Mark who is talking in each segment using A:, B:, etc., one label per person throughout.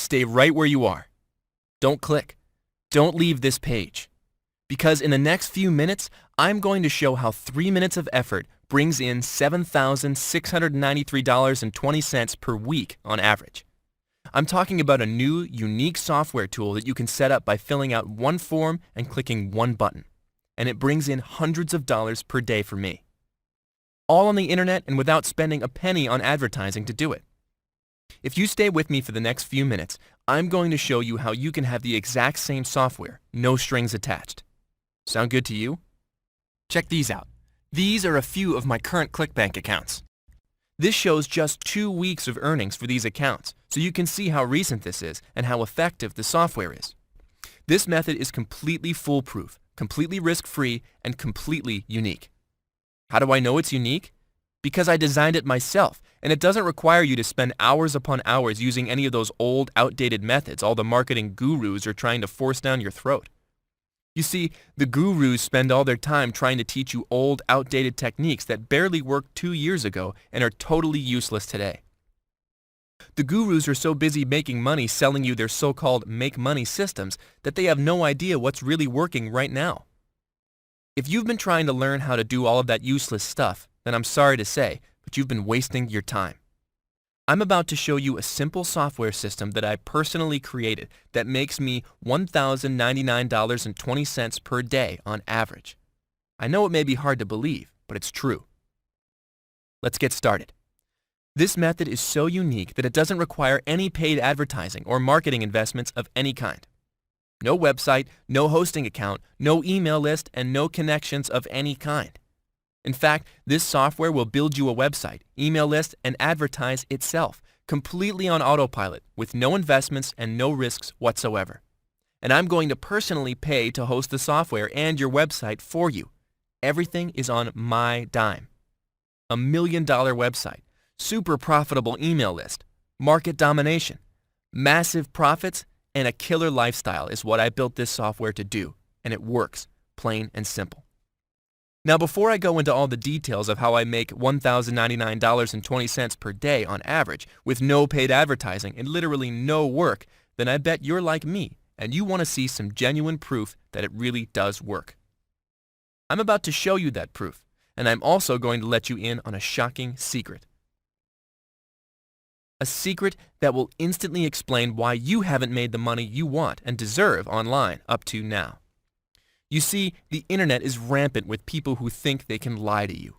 A: stay right where you are. Don't click. Don't leave this page. Because in the next few minutes, I'm going to show how 3 minutes of effort brings in $7,693.20 per week on average. I'm talking about a new, unique software tool that you can set up by filling out one form and clicking one button. And it brings in hundreds of dollars per day for me. All on the internet and without spending a penny on advertising to do it. If you stay with me for the next few minutes, I'm going to show you how you can have the exact same software, no strings attached. Sound good to you? Check these out. These are a few of my current ClickBank accounts. This shows just 2 weeks of earnings for these accounts, so you can see how recent this is and how effective the software is. This method is completely foolproof, completely risk-free, and completely unique. How do I know it's unique? Because I designed it myself, and it doesn't require you to spend hours upon hours using any of those old, outdated methods all the marketing gurus are trying to force down your throat. You see, the gurus spend all their time trying to teach you old, outdated techniques that barely worked 2 years ago and are totally useless today. The gurus are so busy making money selling you their so-called make-money systems that they have no idea what's really working right now. If you've been trying to learn how to do all of that useless stuff, then I'm sorry to say, but you've been wasting your time. I'm about to show you a simple software system that I personally created that makes me $1,099.20 per day on average. I know it may be hard to believe, but it's true. Let's get started. This method is so unique that it doesn't require any paid advertising or marketing investments of any kind. No website, no hosting account, no email list, and no connections of any kind. In fact, this software will build you a website, email list, and advertise itself, completely on autopilot, with no investments and no risks whatsoever. And I'm going to personally pay to host the software and your website for you. Everything is on my dime. $1 million website, super profitable email list, market domination, massive profits, and a killer lifestyle is what I built this software to do, and it works, plain and simple. Now, before I go into all the details of how I make $1,099.20 per day on average with no paid advertising and literally no work, then I bet you're like me and you want to see some genuine proof that it really does work. I'm about to show you that proof, and I'm also going to let you in on a shocking secret. A secret that will instantly explain why you haven't made the money you want and deserve online up to now. You see, the internet is rampant with people who think they can lie to you.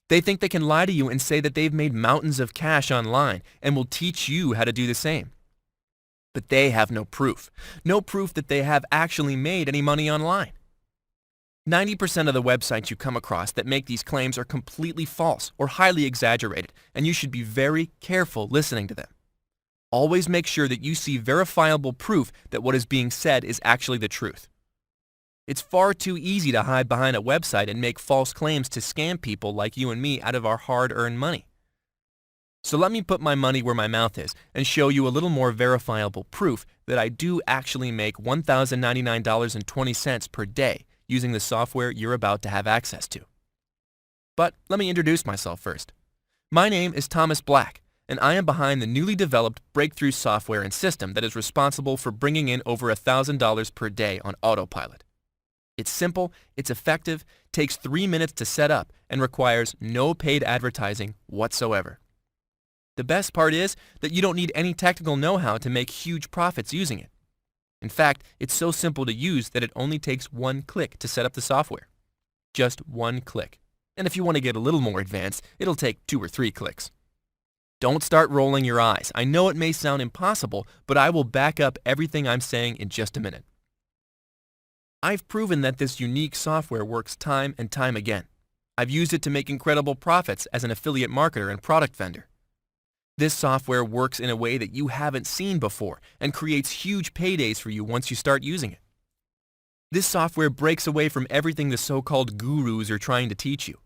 A: They think they can lie to you and say that they've made mountains of cash online and will teach you how to do the same. But they have no proof that they have actually made any money online. 90% of the websites you come across that make these claims are completely false or highly exaggerated, and you should be very careful listening to them. Always make sure that you see verifiable proof that what is being said is actually the truth. It's far too easy to hide behind a website and make false claims to scam people like you and me out of our hard-earned money. So let me put my money where my mouth is and show you a little more verifiable proof that I do actually make $1,099.20 per day using the software you're about to have access to. But let me introduce myself first. My name is Thomas Black, and I am behind the newly developed breakthrough software and system that is responsible for bringing in over $1,000 per day on autopilot. It's simple, it's effective, takes 3 minutes to set up, and requires no paid advertising whatsoever. The best part is that you don't need any technical know-how to make huge profits using it. In fact, it's so simple to use that it only takes 1 click to set up the software. Just 1 click. And if you want to get a little more advanced, it'll take 2 or 3 clicks. Don't start rolling your eyes. I know it may sound impossible, but I will back up everything I'm saying in just a minute. I've proven that this unique software works time and time again. I've used it to make incredible profits as an affiliate marketer and product vendor. This software works in a way that you haven't seen before and creates huge paydays for you once you start using it. This software breaks away from everything the so-called gurus are trying to teach you.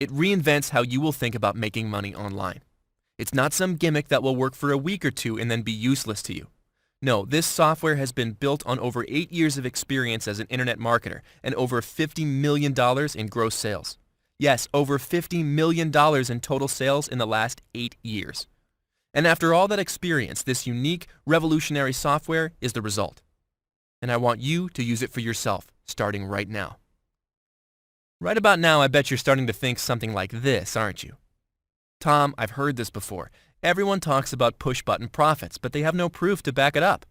A: It reinvents how you will think about making money online. It's not some gimmick that will work for a week or two and then be useless to you. No, this software has been built on over 8 years of experience as an internet marketer and over $50 million in gross sales. Yes, over $50 million in total sales in the last 8 years. And after all that experience, this unique, revolutionary software is the result. And I want you to use it for yourself, starting right now. Right about now, I bet you're starting to think something like this, aren't you? Tom, I've heard this before. Everyone talks about push-button profits, but they have no proof to back it up.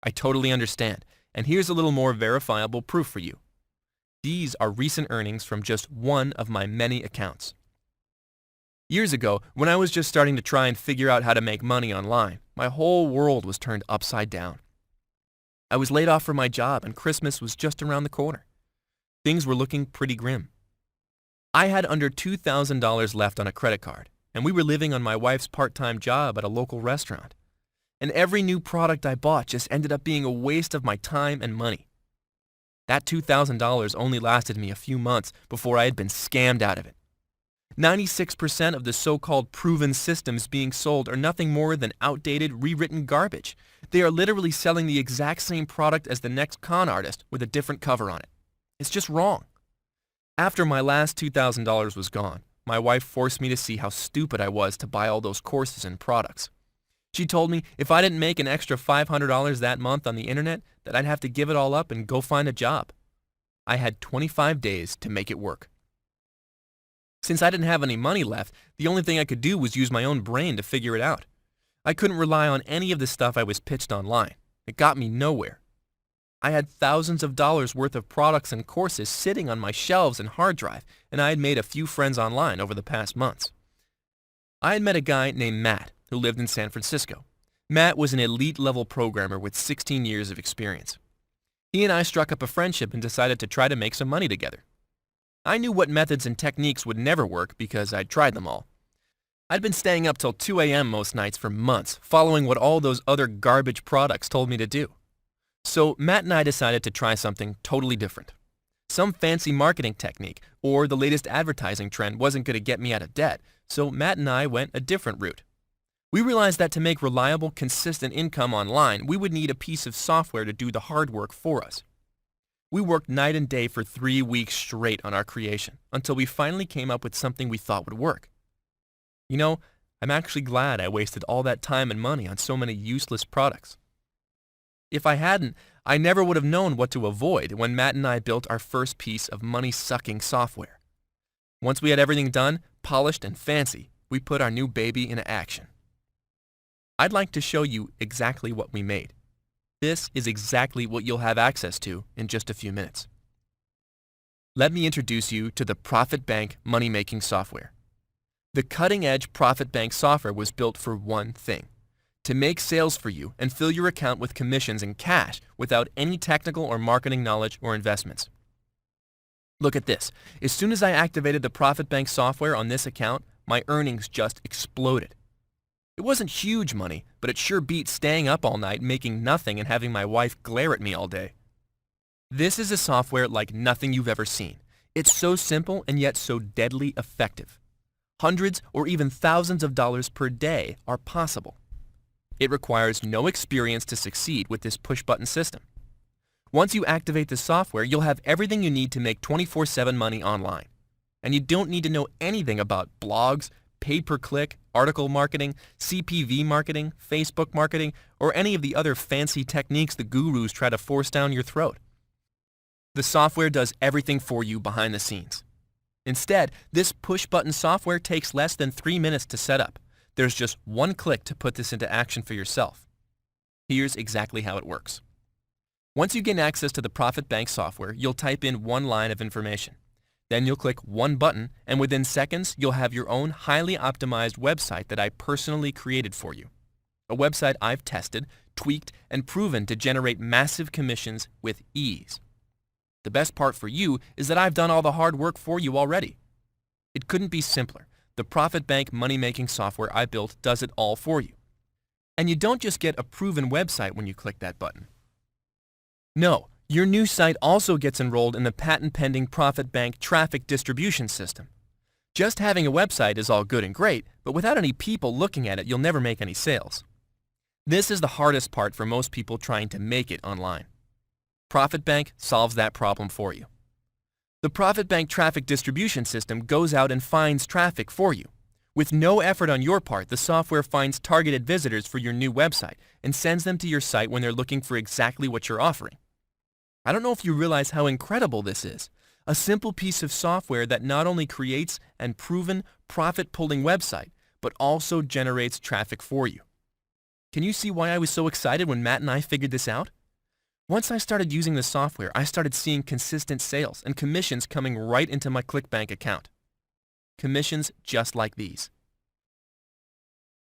A: I totally understand, and here's a little more verifiable proof for you. These are recent earnings from just one of my many accounts. Years ago, when I was just starting to try and figure out how to make money online, my whole world was turned upside down. I was laid off from my job and Christmas was just around the corner. Things were looking pretty grim. I had under $2,000 left on a credit card, and we were living on my wife's part-time job at a local restaurant. And every new product I bought just ended up being a waste of my time and money. That $2,000 only lasted me a few months before I had been scammed out of it. 96% of the so-called proven systems being sold are nothing more than outdated, rewritten garbage. They are literally selling the exact same product as the next con artist with a different cover on it. It's just wrong. After my last $2,000 was gone, my wife forced me to see how stupid I was to buy all those courses and products. She told me if I didn't make an extra $500 that month on the internet, that I'd have to give it all up and go find a job. I had 25 days to make it work. Since I didn't have any money left, the only thing I could do was use my own brain to figure it out. I couldn't rely on any of the stuff I was pitched online. It got me nowhere. I had thousands of dollars worth of products and courses sitting on my shelves and hard drive, and I had made a few friends online over the past months. I had met a guy named Matt who lived in San Francisco. Matt was an elite-level programmer with 16 years of experience. He and I struck up a friendship and decided to try to make some money together. I knew what methods and techniques would never work because I'd tried them all. I'd been staying up till 2 a.m. most nights for months, following what all those other garbage products told me to do. So Matt and I decided to try something totally different. Some fancy marketing technique or the latest advertising trend wasn't going to get me out of debt, so Matt and I went a different route. We realized that to make reliable, consistent income online, we would need a piece of software to do the hard work for us. We worked night and day for 3 weeks straight on our creation until we finally came up with something we thought would work. You know, I'm actually glad I wasted all that time and money on so many useless products. If I hadn't, I never would have known what to avoid when Matt and I built our first piece of money-sucking software. Once we had everything done, polished and fancy, we put our new baby into action. I'd like to show you exactly what we made. This is exactly what you'll have access to in just a few minutes. Let me introduce you to the Profitbank money-making software. The cutting-edge Profitbank software was built for one thing: to make sales for you and fill your account with commissions and cash without any technical or marketing knowledge or investments. Look at this. As soon as I activated the Profitbank software on this account, my earnings just exploded. It wasn't huge money, but it sure beat staying up all night making nothing and having my wife glare at me all day. This is a software like nothing you've ever seen. It's so simple and yet so deadly effective. Hundreds or even thousands of dollars per day are possible. It requires no experience to succeed with this push-button system. Once you activate the software, you'll have everything you need to make 24/7 money online. And you don't need to know anything about blogs, pay-per-click, article marketing, CPV marketing, Facebook marketing, or any of the other fancy techniques the gurus try to force down your throat. The software does everything for you behind the scenes. Instead, this push-button software takes less than 3 minutes to set up. There's just one click to put this into action for yourself. Here's exactly how it works. Once you gain access to the Profitbank software, you'll type in one line of information. Then you'll click one button, and within seconds, you'll have your own highly optimized website that I personally created for you. A website I've tested, tweaked, and proven to generate massive commissions with ease. The best part for you is that I've done all the hard work for you already. It couldn't be simpler. The Profitbank money-making software I built does it all for you. And you don't just get a proven website when you click that button. No, your new site also gets enrolled in the patent-pending Profitbank traffic distribution system. Just having a website is all good and great, but without any people looking at it, you'll never make any sales. This is the hardest part for most people trying to make it online. Profitbank solves that problem for you. The Profitbank traffic distribution system goes out and finds traffic for you. With no effort on your part, the software finds targeted visitors for your new website and sends them to your site when they're looking for exactly what you're offering. I don't know if you realize how incredible this is. A simple piece of software that not only creates an proven profit-pulling website, but also generates traffic for you. Can you see why I was so excited when Matt and I figured this out? Once I started using the software, I started seeing consistent sales and commissions coming right into my ClickBank account. Commissions just like these.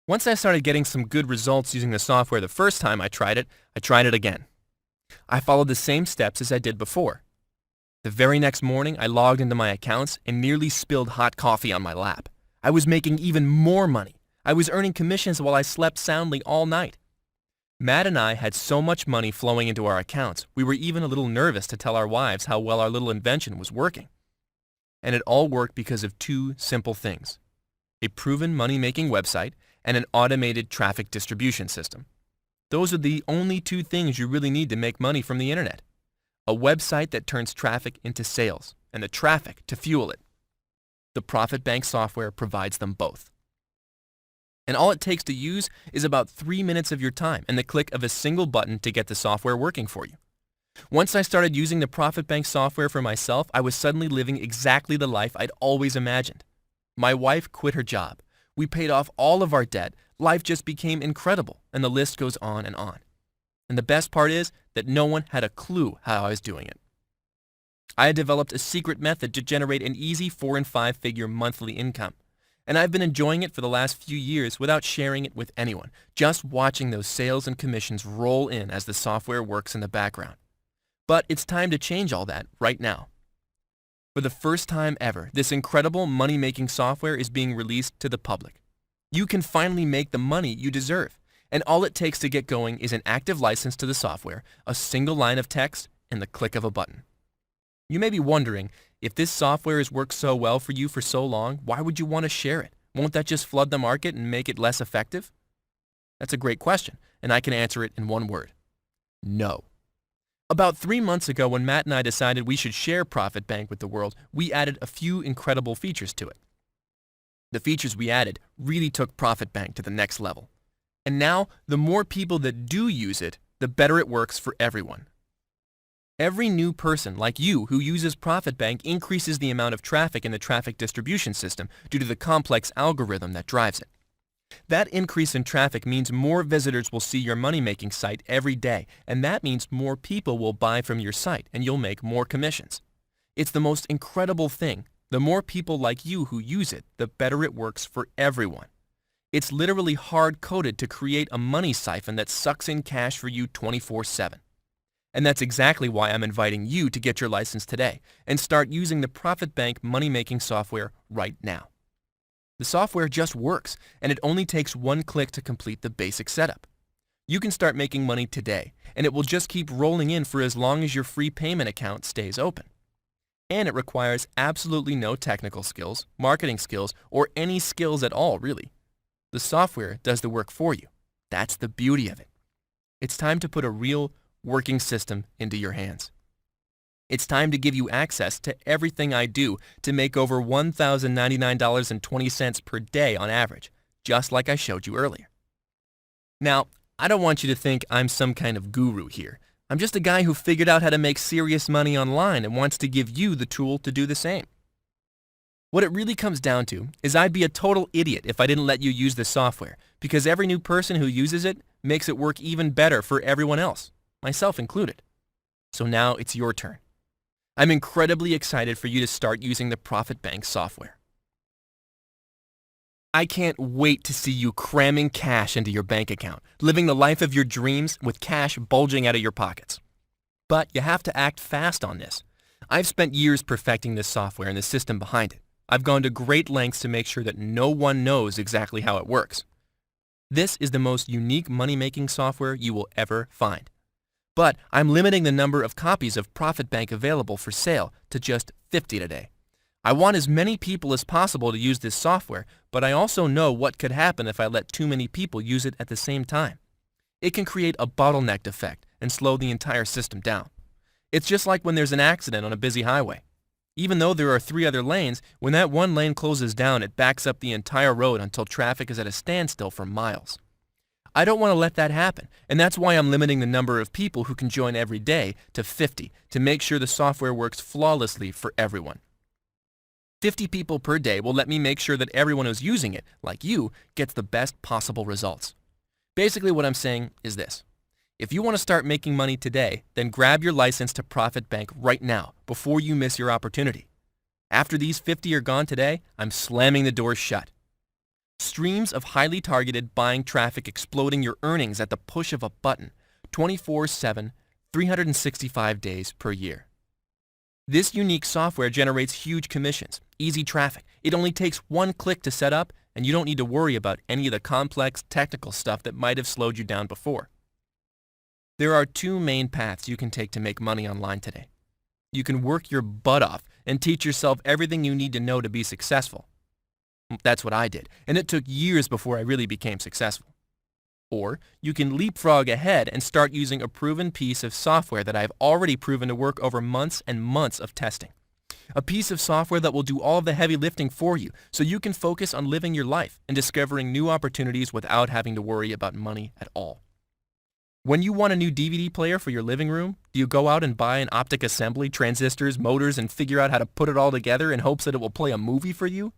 A: Once I started getting some good results using the software the first time I tried it again. I followed the same steps as I did before. The very next morning, I logged into my accounts and nearly spilled hot coffee on my lap. I was making even more money. I was earning commissions while I slept soundly all night. Matt and I had so much money flowing into our accounts, we were even a little nervous to tell our wives how well our little invention was working. And it all worked because of two simple things: a proven money-making website and an automated traffic distribution system. Those are the only two things you really need to make money from the internet. A website that turns traffic into sales and the traffic to fuel it. The Profitbank software provides them both. And all it takes to use is about 3 minutes of your time and the click of a single button to get the software working for you. Once I started using the Profitbank software for myself, I was suddenly living exactly the life I'd always imagined. My wife quit her job. We paid off all of our debt. Life just became incredible, and the list goes on and on. And the best part is that no one had a clue how I was doing it. I had developed a secret method to generate an easy 4- and 5-figure monthly income. And I've been enjoying it for the last few years without sharing it with anyone, just watching those sales and commissions roll in as the software works in the background. But it's time to change all that right now. For the first time ever, this incredible money-making software is being released to the public. You can finally make the money you deserve, and all it takes to get going is an active license to the software, a single line of text, and the click of a button. You may be wondering, if this software has worked so well for you for so long, why would you want to share it? Won't that just flood the market and make it less effective? That's a great question, and I can answer it in one word: no. About 3 months ago, when Matt and I decided we should share Profitbank with the world, we added a few incredible features to it. The features we added really took Profitbank to the next level. And now, the more people that do use it, the better it works for everyone. Every new person like you who uses Profitbank increases the amount of traffic in the traffic distribution system due to the complex algorithm that drives it. That increase in traffic means more visitors will see your money-making site every day, and that means more people will buy from your site and you'll make more commissions. It's the most incredible thing. The more people like you who use it, the better it works for everyone. It's literally hard-coded to create a money siphon that sucks in cash for you 24/7. And that's exactly why I'm inviting you to get your license today and start using the Profitbank money-making software right now. The software just works, and it only takes one click to complete the basic setup. You can start making money today, and it will just keep rolling in for as long as your free payment account stays open. And it requires absolutely no technical skills, marketing skills, or any skills at all, really. The software does the work for you. That's the beauty of it. It's time to put a real working system into your hands. It's time to give you access to everything I do to make over $1,099.20 per day on average, just like I showed you earlier. Now, I don't want you to think I'm some kind of guru here. I'm just a guy who figured out how to make serious money online and wants to give you the tool to do the same. What it really comes down to is I'd be a total idiot if I didn't let you use this software, because every new person who uses it makes it work even better for everyone else, myself included. So now it's your turn. I'm incredibly excited for you to start using the Profitbank software. I can't wait to see you cramming cash into your bank account, living the life of your dreams with cash bulging out of your pockets. But you have to act fast on this. I've spent years perfecting this software and the system behind it. I've gone to great lengths to make sure that no one knows exactly how it works. This is the most unique money-making software you will ever find. But I'm limiting the number of copies of Profitbank available for sale to just 50 today. I want as many people as possible to use this software, but I also know what could happen if I let too many people use it at the same time. It can create a bottleneck effect and slow the entire system down. It's just like when there's an accident on a busy highway. Even though there are 3 other lanes, when that one lane closes down, it backs up the entire road until traffic is at a standstill for miles. I don't want to let that happen, and that's why I'm limiting the number of people who can join every day to 50 to make sure the software works flawlessly for everyone. 50 people per day will let me make sure that everyone who's using it, like you, gets the best possible results. Basically what I'm saying is this. If you want to start making money today, then grab your license to Profitbank right now before you miss your opportunity. After these 50 are gone today, I'm slamming the doors shut. Streams of highly targeted buying traffic exploding your earnings at the push of a button, 24/7, 365 days per year. This unique software generates huge commissions, easy traffic. It only takes one click to set up, and you don't need to worry about any of the complex technical stuff that might have slowed you down before. There are 2 main paths you can take to make money online today. You can work your butt off and teach yourself everything you need to know to be successful. That's what I did, and it took years before I really became successful. Or you can leapfrog ahead and start using a proven piece of software that I've already proven to work over months and months of testing. A piece of software that will do all of the heavy lifting for you so you can focus on living your life and discovering new opportunities without having to worry about money at all. When you want a new DVD player for your living room, do you go out and buy an optic assembly, transistors, motors, and figure out how to put it all together in hopes that it will play a movie for you?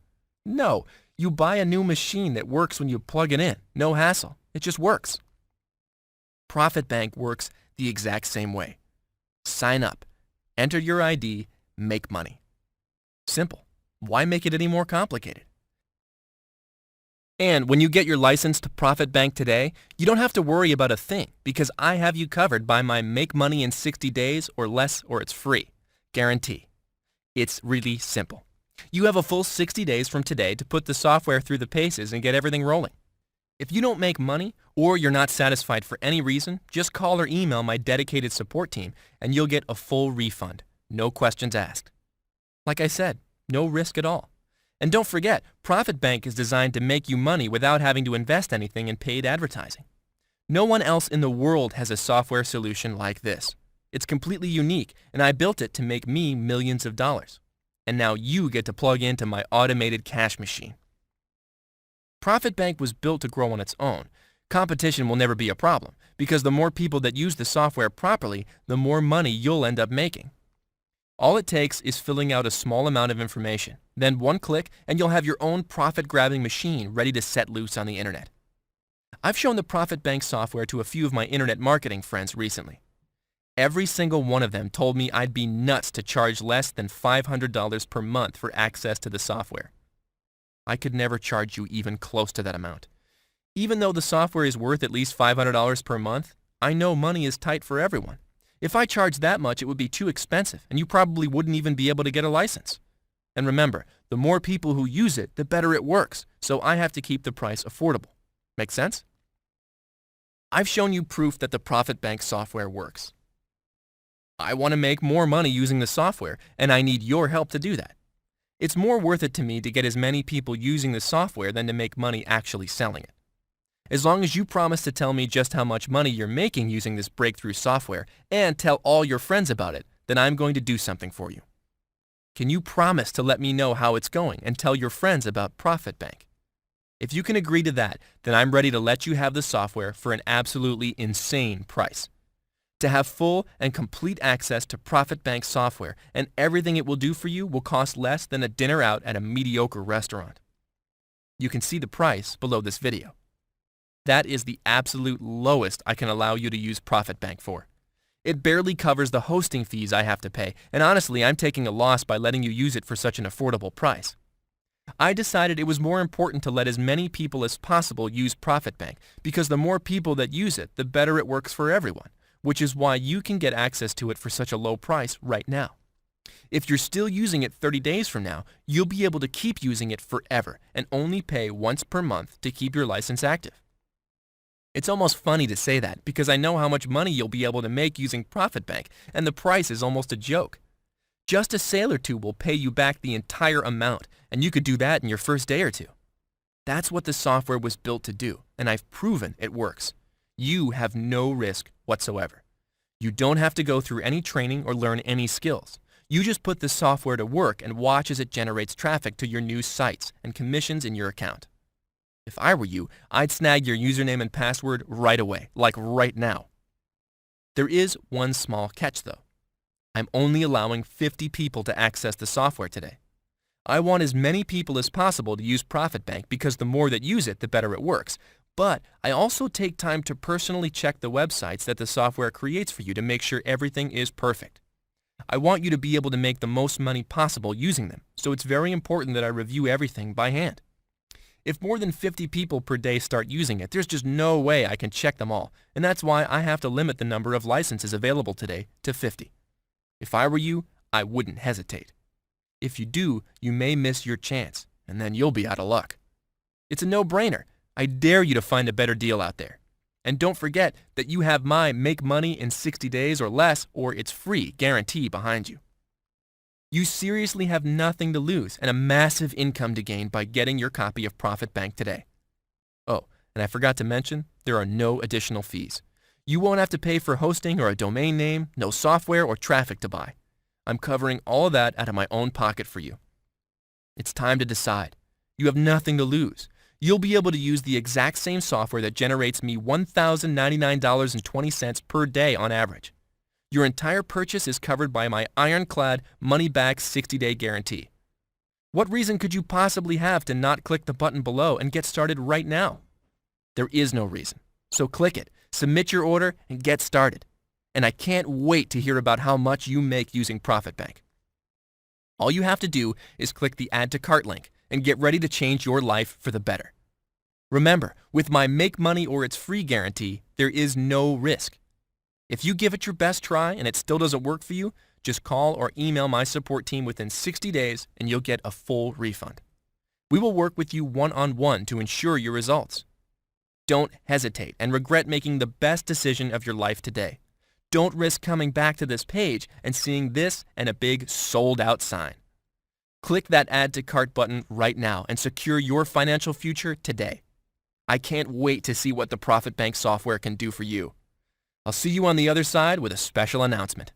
A: No, you buy a new machine that works when you plug it in. No hassle. It just works. Profitbank works the exact same way. Sign up, enter your ID, make money. Simple. Why make it any more complicated? And when you get your license to Profitbank today, you don't have to worry about a thing because I have you covered by my Make Money in 60 Days or Less or It's Free guarantee. It's really simple. You have a full 60 days from today to put the software through the paces and get everything rolling. If you don't make money or you're not satisfied for any reason, just call or email my dedicated support team and you'll get a full refund. No questions asked. Like I said, no risk at all. And don't forget, Profitbank is designed to make you money without having to invest anything in paid advertising. No one else in the world has a software solution like this. It's completely unique, and I built it to make me millions of dollars. And now you get to plug into my automated cash machine. Profitbank was built to grow on its own. Competition will never be a problem, because the more people that use the software properly, the more money you'll end up making. All it takes is filling out a small amount of information. Then one click and you'll have your own profit-grabbing machine ready to set loose on the internet. I've shown the Profitbank software to a few of my internet marketing friends recently. Every single one of them told me I'd be nuts to charge less than $500 per month for access to the software. I could never charge you even close to that amount. Even though the software is worth at least $500 per month, I know money is tight for everyone. If I charged that much, it would be too expensive, and you probably wouldn't even be able to get a license. And remember, the more people who use it, the better it works, so I have to keep the price affordable. Make sense? I've shown you proof that the Profitbank software works. I want to make more money using the software, and I need your help to do that. It's more worth it to me to get as many people using the software than to make money actually selling it. As long as you promise to tell me just how much money you're making using this breakthrough software and tell all your friends about it, then I'm going to do something for you. Can you promise to let me know how it's going and tell your friends about Profitbank? If you can agree to that, then I'm ready to let you have the software for an absolutely insane price. To have full and complete access to Profitbank software and everything it will do for you will cost less than a dinner out at a mediocre restaurant. You can see the price below this video. That is the absolute lowest I can allow you to use Profitbank for. It barely covers the hosting fees I have to pay, and honestly, I'm taking a loss by letting you use it for such an affordable price. I decided it was more important to let as many people as possible use Profitbank because the more people that use it, the better it works for everyone, which is why you can get access to it for such a low price right now. If you're still using it 30 days from now, you'll be able to keep using it forever and only pay once per month to keep your license active. It's almost funny to say that because I know how much money you'll be able to make using Profitbank, and the price is almost a joke. Just a sale or two will pay you back the entire amount, and you could do that in your first day or two. That's what the software was built to do, and I've proven it works. You have no risk whatsoever. You don't have to go through any training or learn any skills. You just put this software to work and watch as it generates traffic to your new sites and commissions in your account. If I were you, I'd snag your username and password right away, like right now. There is one small catch though. I'm only allowing 50 people to access the software today. I want as many people as possible to use Profitbank because the more that use it, the better it works. But I also take time to personally check the websites that the software creates for you to make sure everything is perfect. I want you to be able to make the most money possible using them, so it's very important that I review everything by hand. If more than 50 people per day start using it, there's just no way I can check them all, and that's why I have to limit the number of licenses available today to 50. If I were you, I wouldn't hesitate. If you do, you may miss your chance, and then you'll be out of luck. It's a no-brainer. I dare you to find a better deal out there. And don't forget that you have my Make Money in 60 Days or Less or It's Free guarantee behind you. You seriously have nothing to lose and a massive income to gain by getting your copy of Profitbank today. Oh, and I forgot to mention, there are no additional fees. You won't have to pay for hosting or a domain name, no software or traffic to buy. I'm covering all of that out of my own pocket for you. It's time to decide. You have nothing to lose. You'll be able to use the exact same software that generates me $1,099.20 per day on average. Your entire purchase is covered by my ironclad money-back 60-day guarantee. What reason could you possibly have to not click the button below and get started right now? There is no reason. So click it, submit your order, and get started. And I can't wait to hear about how much you make using Profitbank. All you have to do is click the Add to Cart link and get ready to change your life for the better. Remember, with my Make Money or It's Free guarantee, there is no risk. If you give it your best try and it still doesn't work for you, just call or email my support team within 60 days and you'll get a full refund. We will work with you one-on-one to ensure your results. Don't hesitate and regret making the best decision of your life today. Don't risk coming back to this page and seeing this and a big sold out sign. Click that Add to Cart button right now and secure your financial future today. I can't wait to see what the Profitbank software can do for you. I'll see you on the other side with a special announcement.